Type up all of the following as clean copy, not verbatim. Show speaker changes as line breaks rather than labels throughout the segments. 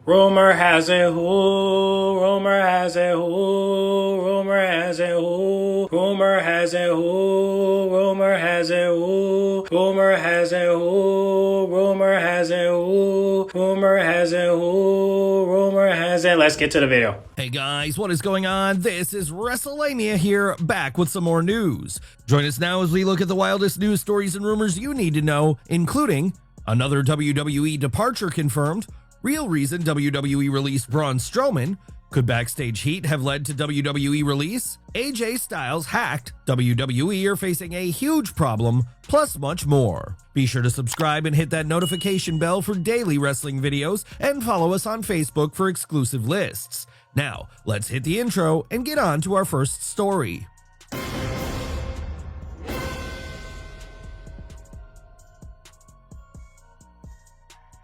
Rumor has it who, rumor has it who, rumor has it who, rumor has it who, rumor has it who, rumor has it who, rumor has it who, rumor has it who, rumor has it. Let's get to the video.
Hey guys, what is going on? This is Wrestlemania here, back with some more news. Join us now as we look at the wildest news stories and rumors you need to know, including another WWE departure confirmed, real reason WWE released Braun Strowman, could Backstage Heat have led to WWE release, AJ Styles hacked, WWE are facing a huge problem, plus much more. Be sure to subscribe and hit that notification bell for daily wrestling videos, and follow us on Facebook for exclusive lists. Now, let's hit the intro and get on to our first story.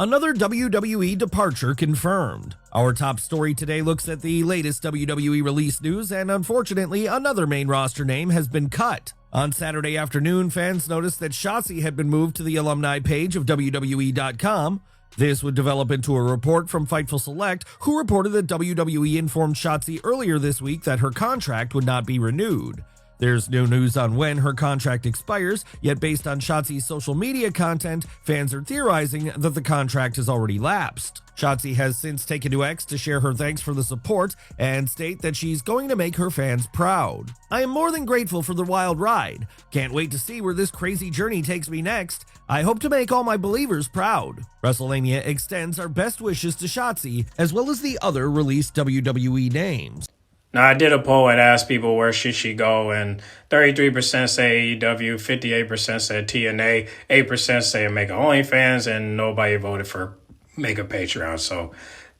Another WWE departure confirmed. Our top story today looks at the latest WWE release news, and unfortunately, another main roster name has been cut. On Saturday afternoon, fans noticed that Shotzi had been moved to the alumni page of WWE.com. This would develop into a report from Fightful Select, who reported that WWE informed Shotzi earlier this week that her contract would not be renewed. There's no news on when her contract expires, yet based on Shotzi's social media content, fans are theorizing that the contract has already lapsed. Shotzi has since taken to X to share her thanks for the support and state that she's going to make her fans proud. I am more than grateful for the wild ride. Can't wait to see where this crazy journey takes me next. I hope to make all my believers proud. Wrestlemania extends our best wishes to Shotzi, as well as the other released WWE names.
Now, I did a poll and asked people where should she go, and 33% say AEW, 58% said TNA, 8% say make a OnlyFans, and nobody voted for make a Patreon. So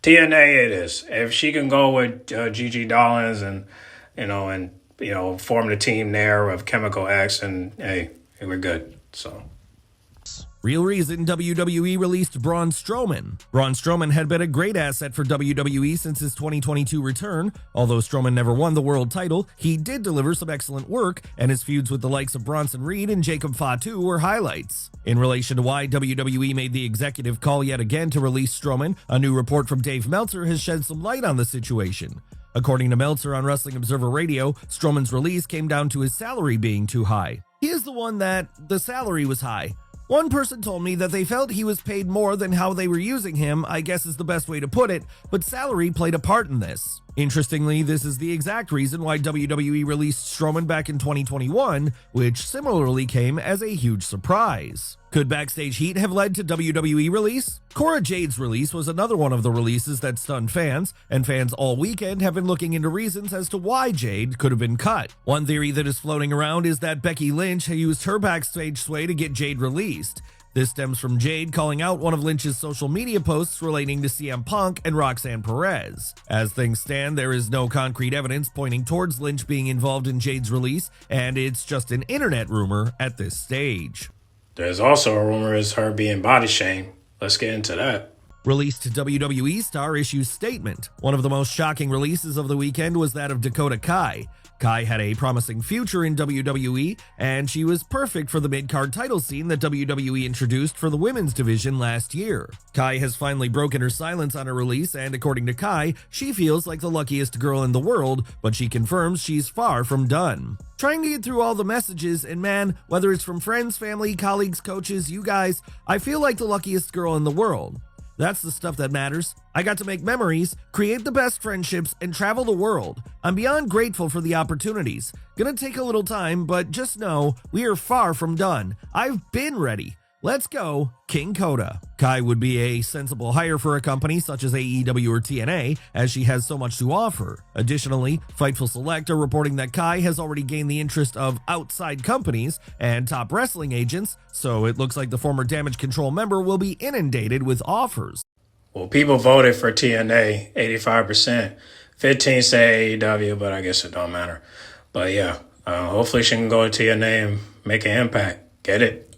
TNA it is. If she can go with Gigi Dollins and form the team there of Chemical X, and hey, we're good. So.
Real reason WWE released Braun Strowman. Braun Strowman had been a great asset for WWE since his 2022 return. Although Strowman never won the world title, he did deliver some excellent work, and his feuds with the likes of Bronson Reed and Jacob Fatu were highlights. In relation to why WWE made the executive call yet again to release Strowman, a new report from Dave Meltzer has shed some light on the situation. According to Meltzer on Wrestling Observer Radio, Strowman's release came down to his salary being too high. He is the one that the salary was high. One person told me that they felt he was paid more than how they were using him, I guess is the best way to put it, but salary played a part in this. Interestingly, this is the exact reason why WWE released Strowman back in 2021, which similarly came as a huge surprise. Could Backstage Heat have led to WWE release? Cora Jade's release was another one of the releases that stunned fans, and fans all weekend have been looking into reasons as to why Jade could have been cut. One theory that is floating around is that Becky Lynch used her backstage sway to get Jade released. This stems from Jade calling out one of Lynch's social media posts relating to CM Punk and Roxanne Perez. As things stand, there is no concrete evidence pointing towards Lynch being involved in Jade's release, and it's just an internet rumor at this stage.
There's also a rumor is her being body shamed. Let's get into that.
Released WWE star issues statement. One of the most shocking releases of the weekend was that of Dakota Kai. Kai had a promising future in WWE, and she was perfect for the mid-card title scene that WWE introduced for the women's division last year. Kai has finally broken her silence on her release, and according to Kai, she feels like the luckiest girl in the world, but she confirms she's far from done. Trying to get through all the messages, and man, whether it's from friends, family, colleagues, coaches, you guys, I feel like the luckiest girl in the world. That's the stuff that matters. I got to make memories, create the best friendships, and travel the world. I'm beyond grateful for the opportunities. Gonna take a little time, but just know, we are far from done. I've been ready. Let's go, King Coda. Kai would be a sensible hire for a company such as AEW or TNA, as she has so much to offer. Additionally, Fightful Select are reporting that Kai has already gained the interest of outside companies and top wrestling agents, so it looks like the former Damage Control member will be inundated with offers.
Well, people voted for TNA, 85%. 15 say AEW, but I guess it don't matter. But yeah, hopefully she can go to TNA and make an impact. Get it?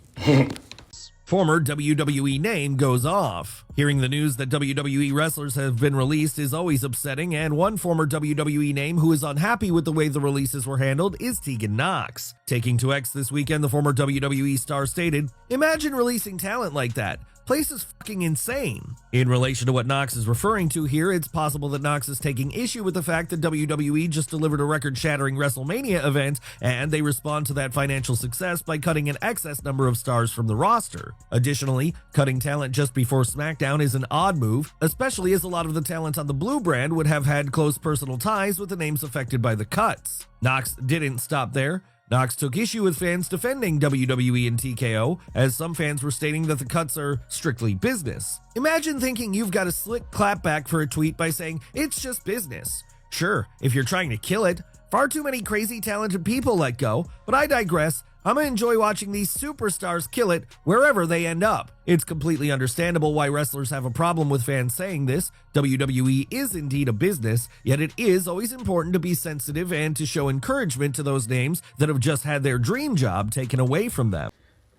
Former WWE name goes off. Hearing the news that WWE wrestlers have been released is always upsetting, and one former WWE name who is unhappy with the way the releases were handled is Tegan Nox. Taking to X this weekend, the former WWE star stated, "Imagine releasing talent like that. Place is fucking insane. In relation to what Knox is referring to here, it's possible that Knox is taking issue with the fact that WWE just delivered a record-shattering WrestleMania event, and they respond to that financial success by cutting an excess number of stars from the roster. Additionally, cutting talent just before SmackDown is an odd move, especially as a lot of the talent on the Blue brand would have had close personal ties with the names affected by the cuts. Knox didn't stop there. Knox took issue with fans defending WWE and TKO, as some fans were stating that the cuts are strictly business. Imagine thinking you've got a slick clapback for a tweet by saying, "It's just business." Sure, if you're trying to kill it. Far too many crazy talented people let go, but I digress. I'm gonna enjoy watching these superstars kill it wherever they end up. It's completely understandable why wrestlers have a problem with fans saying this. WWE is indeed a business, yet it is always important to be sensitive and to show encouragement to those names that have just had their dream job taken away from them.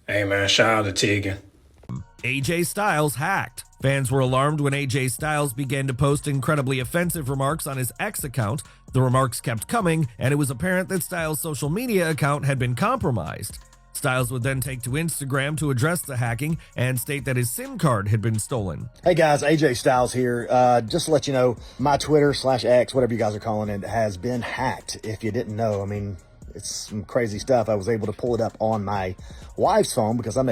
Hey man, shout out to Tegan.
AJ Styles hacked. Fans were alarmed when AJ Styles began to post incredibly offensive remarks on his X account. The remarks kept coming, and it was apparent that Styles' social media account had been compromised. Styles would then take to Instagram to address the hacking and state that his SIM card had been stolen.
Hey guys, AJ Styles here. Just to let you know, my Twitter/X, whatever you guys are calling it, has been hacked. If you didn't know, I mean, it's some crazy stuff. I was able to pull it up on my wife's phone because I'm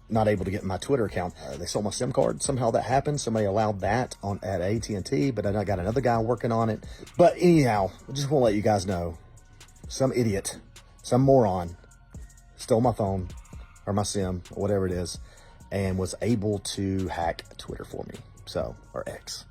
not able to get my Twitter account. They stole my SIM card. Somehow that happened. Somebody allowed that at AT&T, but I got another guy working on it. But anyhow, I just want to let you guys know, some idiot, some moron stole my phone or my SIM or whatever it is and was able to hack Twitter for me. Or X.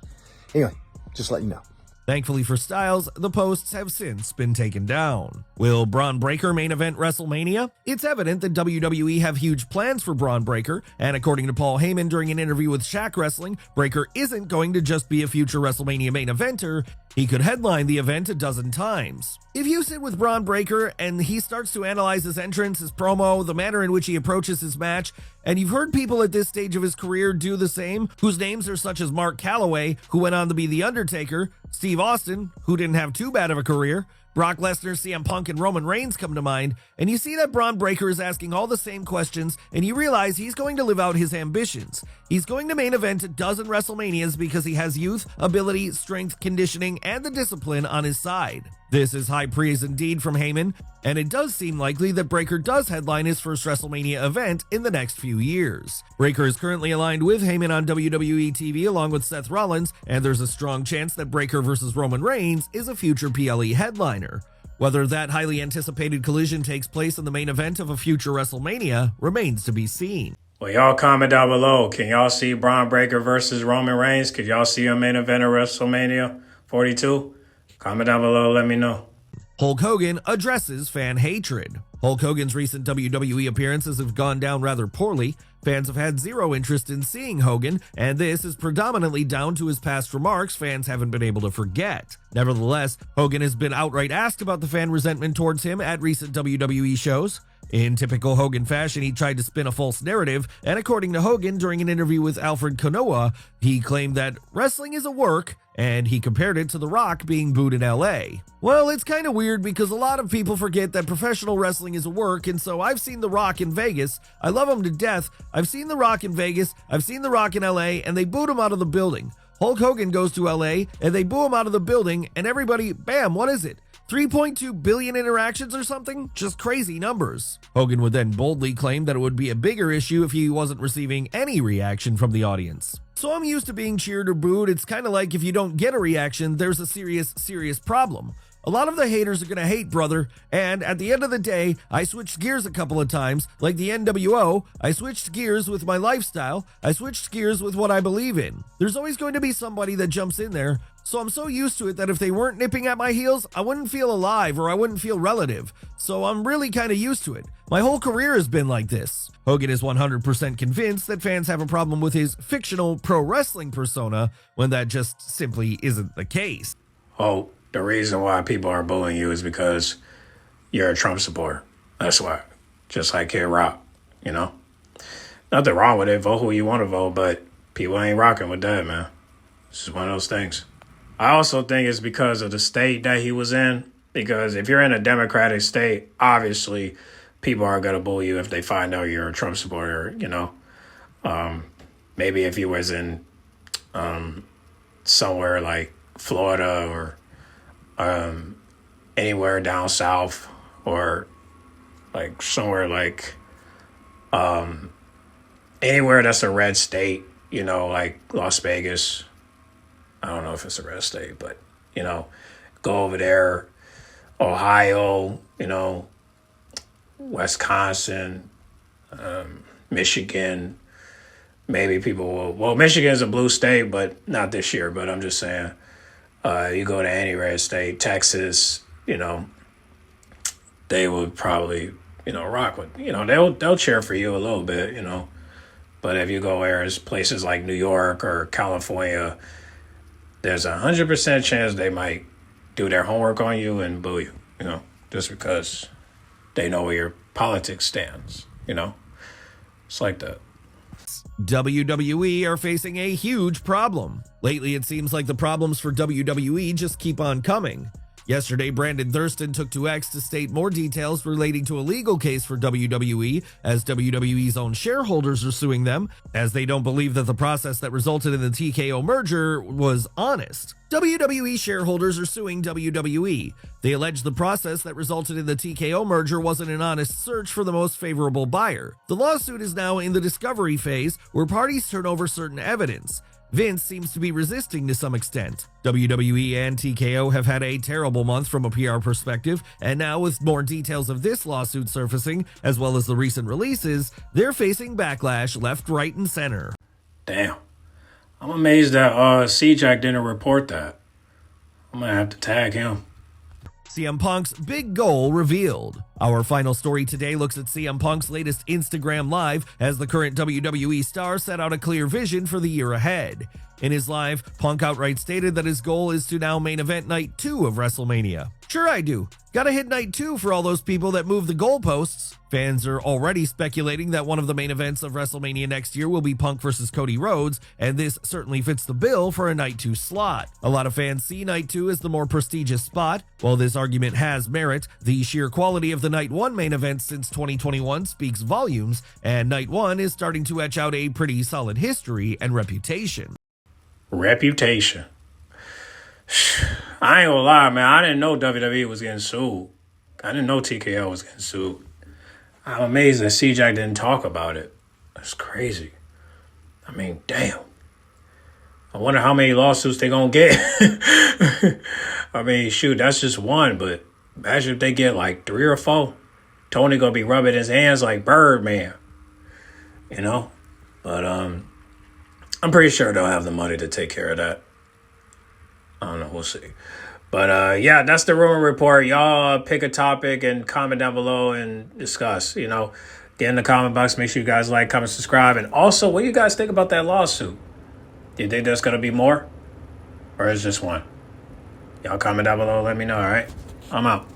Anyway, just let you know.
Thankfully for Styles, the posts have since been taken down. Will Braun Breaker main event WrestleMania? It's evident that WWE have huge plans for Braun Breaker, and according to Paul Heyman during an interview with Shaq Wrestling, Breaker isn't going to just be a future WrestleMania main eventer, he could headline the event a dozen times. If you sit with Braun Breaker and he starts to analyze his entrance, his promo, the manner in which he approaches his match, and you've heard people at this stage of his career do the same, whose names are such as Mark Calloway, who went on to be The Undertaker, Steve Austin, who didn't have too bad of a career, Brock Lesnar, CM Punk, and Roman Reigns come to mind, and you see that Braun Breaker is asking all the same questions, and you realize he's going to live out his ambitions. He's going to main event a dozen WrestleManias because he has youth, ability, strength, conditioning, and the discipline on his side. This is high praise indeed from Heyman, and it does seem likely that Breaker does headline his first WrestleMania event in the next few years. Breaker is currently aligned with Heyman on WWE TV along with Seth Rollins, and there's a strong chance that Breaker versus Roman Reigns is a future PLE headliner. Whether that highly anticipated collision takes place in the main event of a future WrestleMania remains to be seen.
Well, y'all comment down below. Can y'all see Braun Breaker versus Roman Reigns? Could y'all see a main event of WrestleMania 42? Comment down below, let me know.
Hulk Hogan addresses fan hatred. Hulk Hogan's recent WWE appearances have gone down rather poorly. Fans have had zero interest in seeing Hogan, and this is predominantly down to his past remarks fans haven't been able to forget. Nevertheless, Hogan has been outright asked about the fan resentment towards him at recent WWE shows. In typical Hogan fashion, he tried to spin a false narrative, and according to Hogan, during an interview with Alfred Konuwa, he claimed that wrestling is a work, and he compared it to The Rock being booed in LA. Well, it's kind of weird because a lot of people forget that professional wrestling is a work, and so I've seen The Rock in Vegas. I love him to death. I've seen The Rock in Vegas. I've seen The Rock in LA, and they booed him out of the building. Hulk Hogan goes to LA, and they boo him out of the building, and everybody, bam, what is it? 3.2 billion interactions or something? Just crazy numbers. Hogan would then boldly claim that it would be a bigger issue if he wasn't receiving any reaction from the audience. So I'm used to being cheered or booed. It's kind of like if you don't get a reaction, there's a serious problem. A lot of the haters are going to hate, brother, and at the end of the day, I switched gears a couple of times, like the NWO, I switched gears with my lifestyle, I switched gears with what I believe in. There's always going to be somebody that jumps in there, so I'm so used to it that if they weren't nipping at my heels, I wouldn't feel alive or I wouldn't feel relative, so I'm really kind of used to it. My whole career has been like this. Hogan is 100% convinced that fans have a problem with his fictional pro wrestling persona when that just simply isn't the case.
Oh, the reason why people are bullying you is because you're a Trump supporter. That's why. Just like Kid Rock, you know? Nothing wrong with it. Vote who you want to vote, but people ain't rocking with that, man. This is one of those things. I also think it's because of the state that he was in. Because if you're in a Democratic state, obviously people are going to bully you if they find out you're a Trump supporter, you know? maybe if he was in somewhere like Florida or anywhere down south, or like somewhere like anywhere that's a red state, like Las Vegas. I don't know if it's a red state, but go over there, Ohio, Wisconsin, Michigan. Maybe people will. Well, Michigan's a blue state, but not this year. But I'm just saying, you go to any red state, Texas, they would probably, rock with, they'll cheer for you a little bit, But if you go as places like New York or California, there's 100% chance they might do their homework on you and boo you, just because they know where your politics stands, It's like that.
WWE are facing a huge problem. Lately, it seems like the problems for WWE just keep on coming. Yesterday, Brandon Thurston took to X to state more details relating to a legal case for WWE, as WWE's own shareholders are suing them, as they don't believe that the process that resulted in the TKO merger was honest. WWE shareholders are suing WWE. They allege the process that resulted in the TKO merger wasn't an honest search for the most favorable buyer. The lawsuit is now in the discovery phase, where parties turn over certain evidence. Vince seems to be resisting to some extent. WWE and TKO have had a terrible month from a PR perspective, and now with more details of this lawsuit surfacing, as well as the recent releases, they're facing backlash left, right, and center.
Damn. I'm amazed that C-Jack didn't report that. I'm going to have to tag him.
CM Punk's big goal revealed. Our final story today looks at CM Punk's latest Instagram Live as the current WWE star set out a clear vision for the year ahead. In his live, Punk outright stated that his goal is to now main event Night 2 of WrestleMania. Sure I do. Gotta hit Night 2 for all those people that move the goalposts. Fans are already speculating that one of the main events of WrestleMania next year will be Punk versus Cody Rhodes, and this certainly fits the bill for a Night 2 slot. A lot of fans see Night 2 as the more prestigious spot. While this argument has merit, the sheer quality of the Night 1 main event since 2021 speaks volumes, and Night 1 is starting to etch out a pretty solid history and reputation.
Reputation. I ain't gonna lie, man. I didn't know WWE was getting sued. I didn't know TKO was getting sued. I'm amazed that C-Jack didn't talk about it. That's crazy. I mean, damn. I wonder how many lawsuits they gonna get. I mean, shoot, that's just one, but imagine if they get like 3 or 4. Tony gonna be rubbing his hands like Birdman. But I'm pretty sure they'll have the money to take care of that. I don't know. We'll see. But yeah, that's the rumor report. Y'all pick a topic and comment down below and discuss. Get in the comment box. Make sure you guys like, comment, subscribe. And also, what do you guys think about that lawsuit? Do you think there's going to be more? Or is just one? Y'all comment down below. Let me know, all right? I'm out.